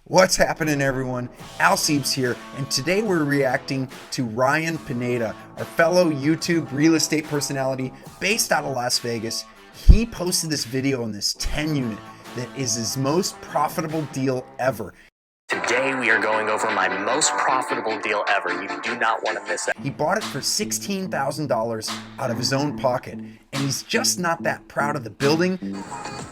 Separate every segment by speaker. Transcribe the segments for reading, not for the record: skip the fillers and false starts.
Speaker 1: What's happening, everyone? Siebs here, and today we're reacting to Ryan Pineda, our fellow YouTube real estate personality based out of Las Vegas. He posted this video on this 10 unit that is his most profitable deal ever.
Speaker 2: Today we are going over my most profitable deal ever. You do not want to miss that.
Speaker 1: He bought it for $16,000 out of his own pocket, and he's just not that proud of the building.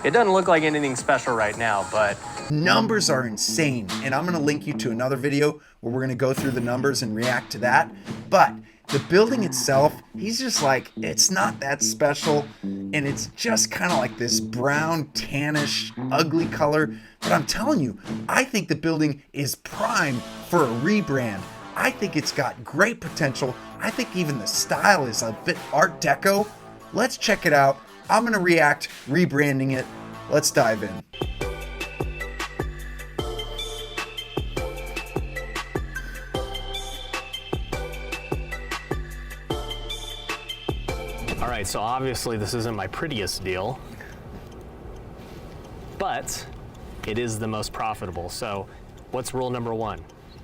Speaker 2: It doesn't look like anything special right now, but
Speaker 1: numbers are insane, and I'm going to link you to another video where we're going to go through the numbers and react to that. But the building itself, he's just like, it's not that special, and it's just kind of like this brown, tannish, ugly color. But I'm telling you, I think the building is prime for a rebrand. I think it's got great potential. I think even the style is a bit Art Deco. Let's check it out. I'm going to react, rebranding it. Let's dive in.
Speaker 2: all right, so obviously this isn't my prettiest deal, but it is the most profitable. So what's rule number one?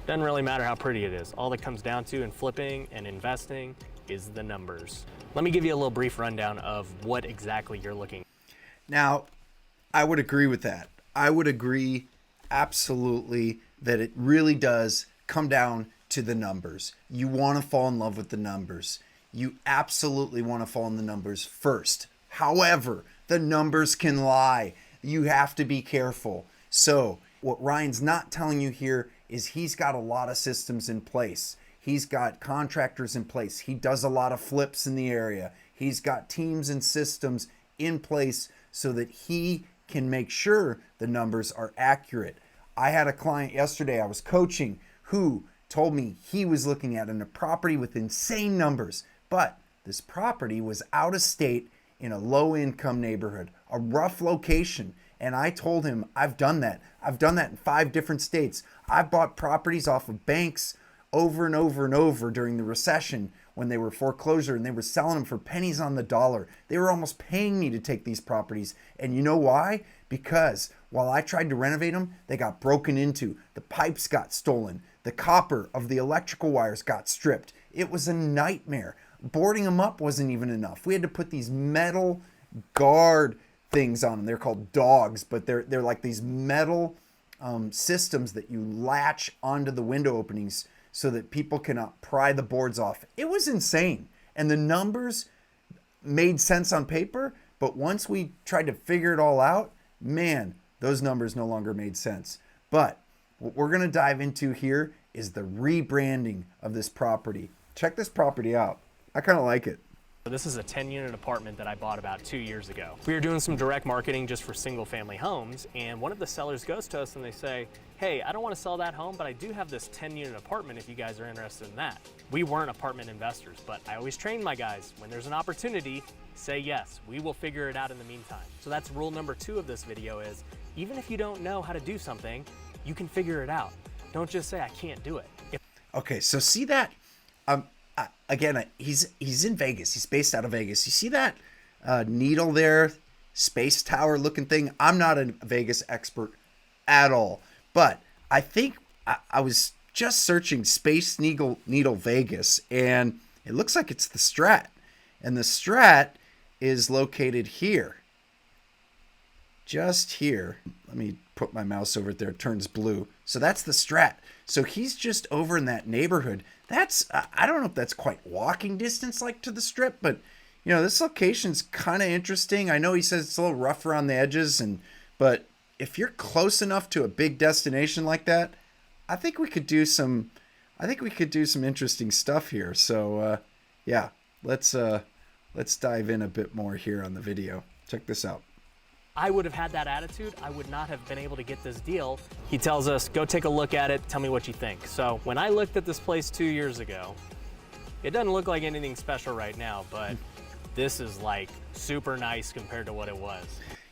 Speaker 2: Doesn't really matter how pretty it is. All that comes down to in flipping and investing is the numbers. Let me give you a little brief rundown of what exactly you're looking at.
Speaker 1: Now, I would agree with that. I would agree absolutely that it really does come down to the numbers. You want to fall in love with the numbers. You absolutely want to fall in the numbers first. However, the numbers can lie. You have to be careful. So what Ryan's not telling you here is he's got a lot of systems in place. He's got contractors in place. He does a lot of flips in the area. He's got teams and systems in place so that he can make sure the numbers are accurate. I had a client yesterday I was coaching who told me he was looking at a property with insane numbers, but this property was out of state in a low-income neighborhood, a rough location. And I told him, I've done that. I've done that in 5 different states. I've bought properties off of banks over and over and over during the recession when they were foreclosure and they were selling them for pennies on the dollar. They were almost paying me to take these properties. And you know why? Because while I tried to renovate them, they got broken into. The pipes got stolen. The copper of the electrical wires got stripped. It was a nightmare. Boarding them up wasn't even enough. We had to put these metal guard things on them. They're called dogs, but they're like these metal systems that you latch onto the window openings so that people cannot pry the boards off. It was insane. And the numbers made sense on paper, but once we tried to figure it all out, man, those numbers no longer made sense. But what we're going to dive into here is the rebranding of this property. Check this property out. I kind of like it.
Speaker 2: This is a 10-unit apartment that I bought about 2 years ago. We were doing some direct marketing just for single-family homes, and one of the sellers goes to us and they say, hey, I don't want to sell that home, but I do have this 10-unit apartment if you guys are interested in that. We weren't apartment investors, but I always train my guys, when there's an opportunity, say yes. We will figure it out in the meantime. So that's rule number 2 of this video is, even if you don't know how to do something, you can figure it out. Don't just say, I can't do it.
Speaker 1: Okay, so see that? Again, he's in Vegas. He's based out of Vegas. You see that needle there, space tower looking thing? I'm not a Vegas expert at all, but I think I was just searching Space Needle Vegas, and it looks like it's the Strat, and the Strat is located here, just here. Let me put my mouse over it there. It turns blue. So that's the Strat. So he's just over in that neighborhood. That's, I don't know if that's quite walking distance like to the Strip, but you know, this location's kind of interesting. I know he says it's a little rough around the edges, but if you're close enough to a big destination like that, I think we could do some interesting stuff here. So yeah, let's dive in a bit more here on the video. Check this out.
Speaker 2: I would have had that attitude, I would not have been able to get this deal. He tells us, go take a look at it, tell me what you think. So when I looked at this place 2 years ago, it doesn't look like anything special right now, but this is like super nice compared to what it was.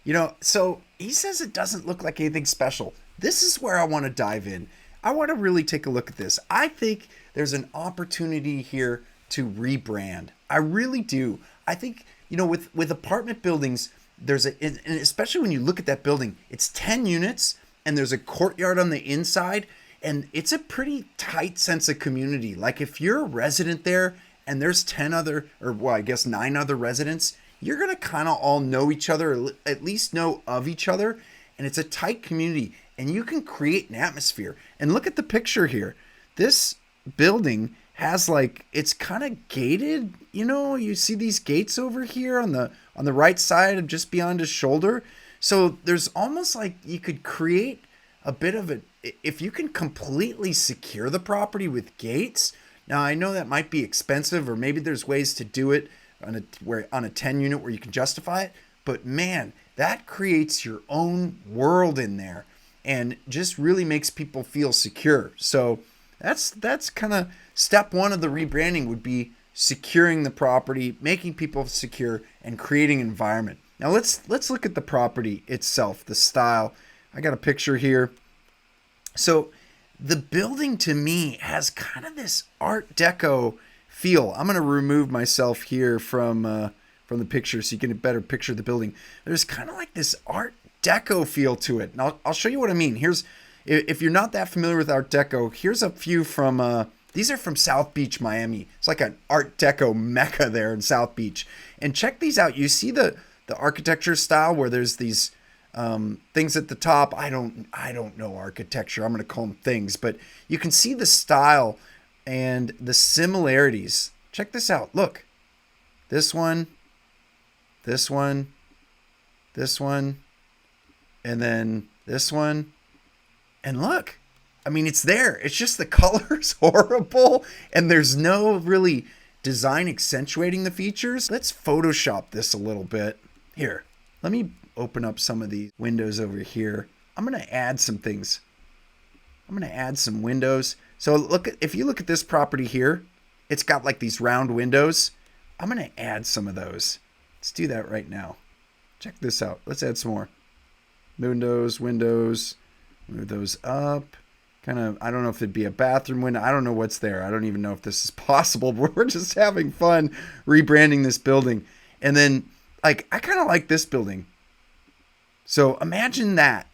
Speaker 1: You know, so he says it doesn't look like anything special. This is where I want to dive in. I want to really take a look at this. I think there's an opportunity here to rebrand. I really do. I think, you know, with apartment buildings, there's and especially when you look at that building, it's 10 units and there's a courtyard on the inside, and it's a pretty tight sense of community. Like if you're a resident there and there's 10 other, or well, I guess 9 other residents, you're going to kind of all know each other, or at least know of each other. And it's a tight community, and you can create an atmosphere. And look at the picture here. This building has like, it's kind of gated, you see these gates over here on the right side of just beyond his shoulder. So there's almost like you could create a bit of a, if you can completely secure the property with gates. Now I know that might be expensive, or maybe there's ways to do it on a 10 unit where you can justify it, but man, that creates your own world in there and just really makes people feel secure. So that's kind of step one of the rebranding, would be securing the property, making people secure, and creating an environment. Now let's look at the property itself, the style. I got a picture here. So the building to me has kind of this Art Deco feel. I'm going to remove myself here from the picture so you can better picture the building. There's kind of like this Art Deco feel to it. And I'll show you what I mean. If you're not that familiar with Art Deco, here's a few from, these are from South Beach, Miami. It's like an Art Deco mecca there in South Beach. And check these out. You see the architecture style where there's these things at the top. I don't know architecture. I'm going to call them things, but you can see the style and the similarities. Check this out. Look, this one, this one, this one, and then this one. And look, I mean, it's there. It's just the color's horrible, and there's no really design accentuating the features. Let's Photoshop this a little bit. Here, let me open up some of these windows over here. I'm going to add some things. I'm going to add some windows. So if you look at this property here, it's got like these round windows. I'm going to add some of those. Let's do that right now. Check this out. Let's add some more. Windows, move those up. Kind of, I don't know if it'd be a bathroom window. I don't know what's there. I don't even know if this is possible. But we're just having fun rebranding this building. And then, like, I kind of like this building. So imagine that.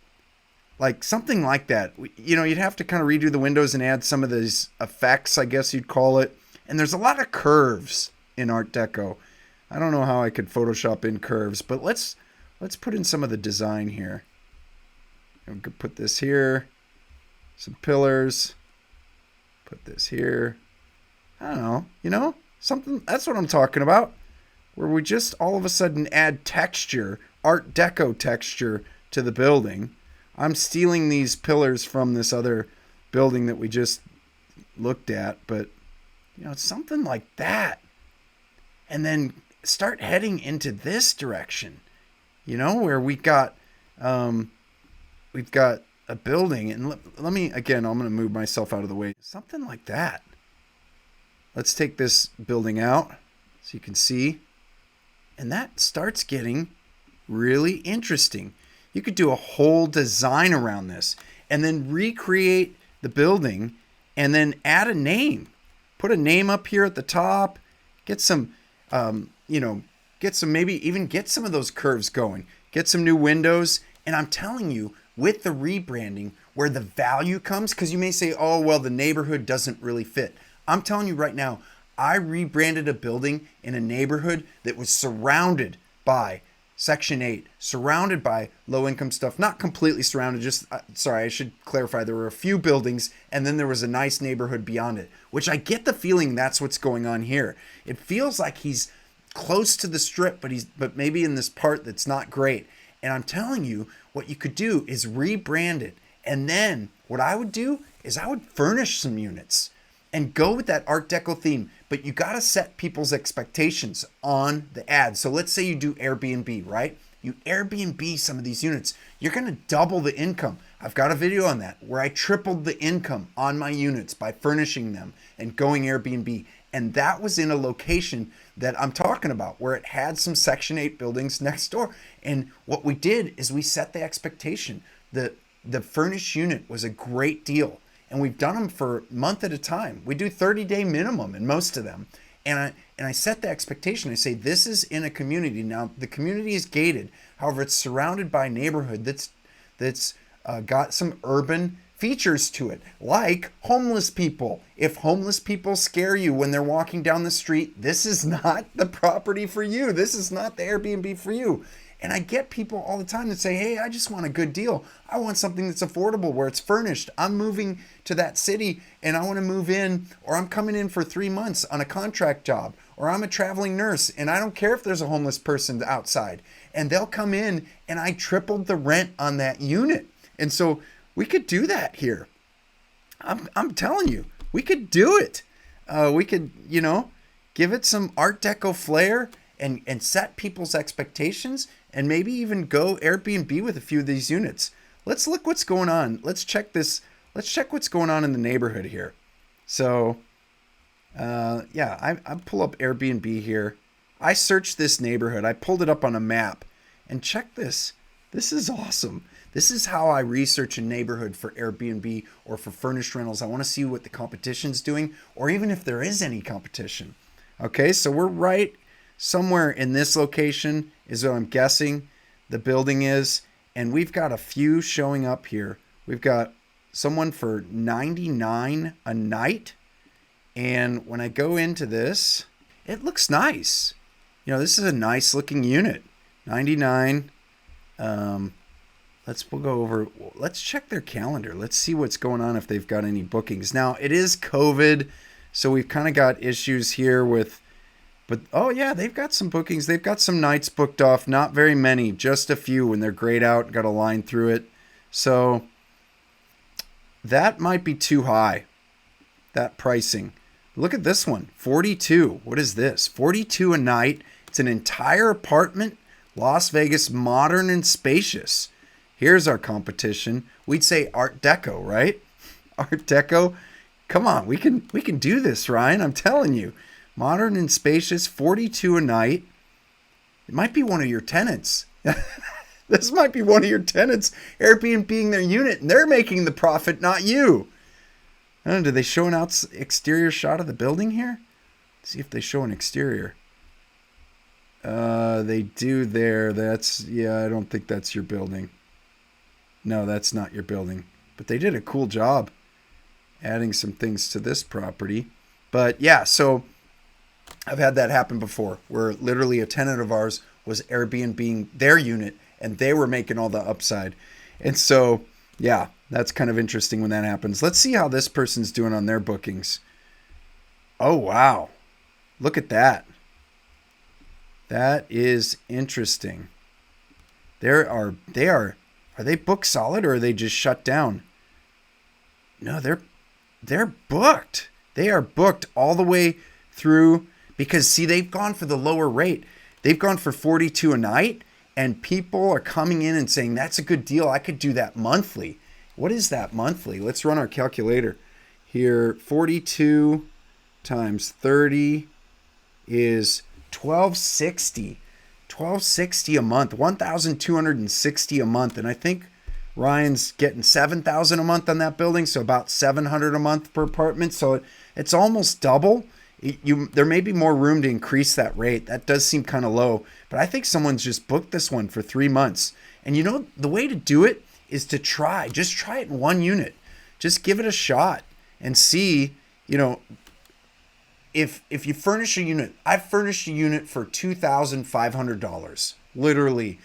Speaker 1: Like something like that. You'd have to kind of redo the windows and add some of these effects, I guess you'd call it. And there's a lot of curves in Art Deco. I don't know how I could Photoshop in curves, but let's put in some of the design here. We could put this here, some pillars, put this here. I don't know, something, that's what I'm talking about, where we just all of a sudden add texture, Art Deco texture to the building. I'm stealing these pillars from this other building that we just looked at, but it's something like that. And then start heading into this direction, where we've got a building, and let me, again, I'm going to move myself out of the way. Something like that. Let's take this building out so you can see. And that starts getting really interesting. You could do a whole design around this and then recreate the building and then add a name. Put a name up here at the top. Get some, maybe even get some of those curves going. Get some new windows. And I'm telling you, with the rebranding, where the value comes, because you may say, oh, well, the neighborhood doesn't really fit. I'm telling you right now, I rebranded a building in a neighborhood that was surrounded by Section 8, surrounded by low-income stuff, not completely surrounded, just, sorry, I should clarify, there were a few buildings, and then there was a nice neighborhood beyond it, which I get the feeling that's what's going on here. It feels like he's close to the strip, but maybe in this part that's not great. And I'm telling you, what you could do is rebrand it, and then what I would do is I would furnish some units and go with that Art Deco theme, but you got to set people's expectations on the ad. So let's say you do Airbnb, right? You Airbnb some of these units. You're going to double the income. I've got a video on that where I tripled the income on my units by furnishing them and going Airbnb. And that was in a location that I'm talking about where it had some Section 8 buildings next door. And what we did is we set the expectation. The furnished unit was a great deal. And we've done them for a month at a time. We do 30-day minimum in most of them. And I set the expectation. I say, this is in a community. Now, the community is gated. However, it's surrounded by a neighborhood that's got some urban features to it, like homeless people. If homeless people scare you when they're walking down the street, this is not the property for you. This is not the Airbnb for you. And I get people all the time that say, hey, I just want a good deal. I want something that's affordable where it's furnished. I'm moving to that city and I want to move in, or I'm coming in for 3 months on a contract job, or I'm a traveling nurse and I don't care if there's a homeless person outside. And they'll come in and I tripled the rent on that unit. And so we could do that here. I'm telling you, we could do it. We could, give it some Art Deco flair and set people's expectations, and maybe even go Airbnb with a few of these units. Let's look what's going on. Let's check this. Let's check what's going on in the neighborhood here. So, I pull up Airbnb here. I searched this neighborhood. I pulled it up on a map, and check this. This is awesome. This is how I research a neighborhood for Airbnb or for furnished rentals. I want to see what the competition's doing, or even if there is any competition. Okay, so we're right somewhere in this location is what I'm guessing the building is. And we've got a few showing up here. We've got someone for $99 a night. And when I go into this, it looks nice. This is a nice looking unit. $99. We'll go over. Let's check their calendar. Let's see what's going on if they've got any bookings. Now, it is COVID, so we've kind of got issues here with, but oh yeah, they've got some bookings. They've got some nights booked off. Not very many, just a few when they're grayed out, got a line through it. So that might be too high, that pricing. Look at this one, 42. What is this? 42 a night. It's an entire apartment, Las Vegas, modern and spacious. Here's our competition. We'd say Art Deco, right? Art Deco. Come on, we can do this, Ryan. I'm telling you. Modern and spacious, 42 a night. It might be one of your tenants. This might be one of your tenants Airbnb-ing their unit, and they're making the profit, not you. I don't know, do they show an exterior shot of the building here? Let's see if they show an exterior. They do there. I don't think that's your building. No, that's not your building. But they did a cool job adding some things to this property. But yeah, so I've had that happen before where literally a tenant of ours was Airbnb-ing their unit and they were making all the upside. And so, yeah, that's kind of interesting when that happens. Let's see how this person's doing on their bookings. Oh, wow. Look at that. That is interesting. Are they booked solid or are they just shut down? No, they're booked. They are booked all the way through because see, they've gone for the lower rate. They've gone for 42 a night and people are coming in and saying, that's a good deal. I could do that monthly. What is that monthly? Let's run our calculator here. 42 times 30 is $1,260. $1,260 a month, $1,260 a month. And I think Ryan's getting $7,000 a month on that building. So about $700 a month per apartment. So it's almost double. There may be more room to increase that rate. That does seem kind of low, but I think someone's just booked this one for 3 months. And the way to do it is to just try it in one unit. Just give it a shot and see, if you furnish a unit. I've furnished a unit for $2,500, literally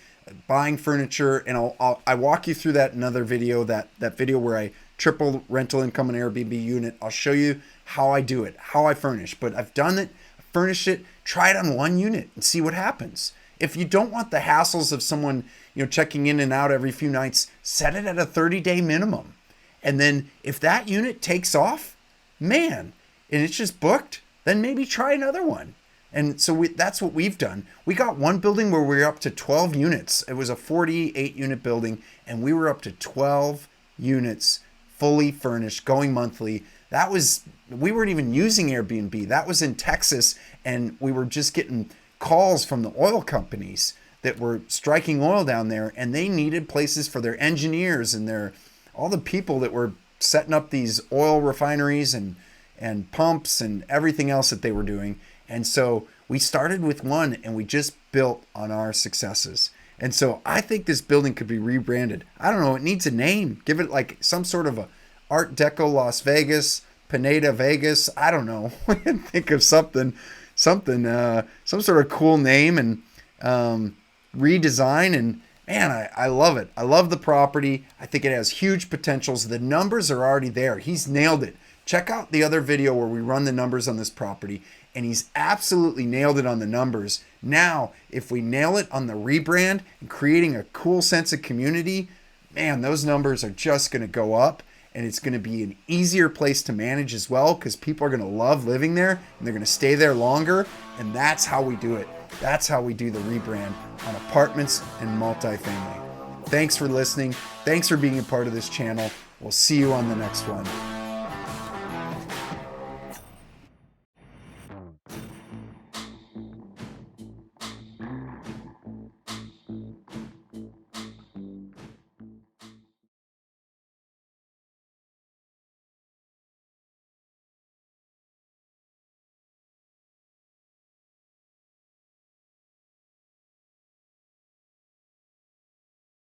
Speaker 1: buying furniture. And I walk you through that in another video, that video where I triple rental income and Airbnb unit. I'll show you how I do it, how I furnish, but I've done it, furnished it, try it on one unit and see what happens. If you don't want the hassles of someone, checking in and out every few nights, set it at a 30-day minimum. And then if that unit takes off, man, and it's just booked, then maybe try another one. And so that's what we've done. We got one building where we were up to 12 units. It was a 48-unit building, and we were up to 12 units fully furnished, going monthly. We weren't even using Airbnb. That was in Texas, and we were just getting calls from the oil companies that were striking oil down there, and they needed places for their engineers and all the people that were setting up these oil refineries and pumps and everything else that they were doing. And so we started with one and we just built on our successes. And so I think this building could be rebranded. I don't know. It needs a name. Give it like some sort of a Art Deco Las Vegas, Pineda Vegas. I don't know. Think of something, some sort of cool name and redesign. And man, I love it. I love the property. I think it has huge potentials. The numbers are already there. He's nailed it. Check out the other video where we run the numbers on this property, and he's absolutely nailed it on the numbers. Now, if we nail it on the rebrand and creating a cool sense of community, man, those numbers are just going to go up, and it's going to be an easier place to manage as well because people are going to love living there and they're going to stay there longer, and that's how we do it. That's how we do the rebrand on apartments and multifamily. Thanks for listening. Thanks for being a part of this channel. We'll see you on the next one.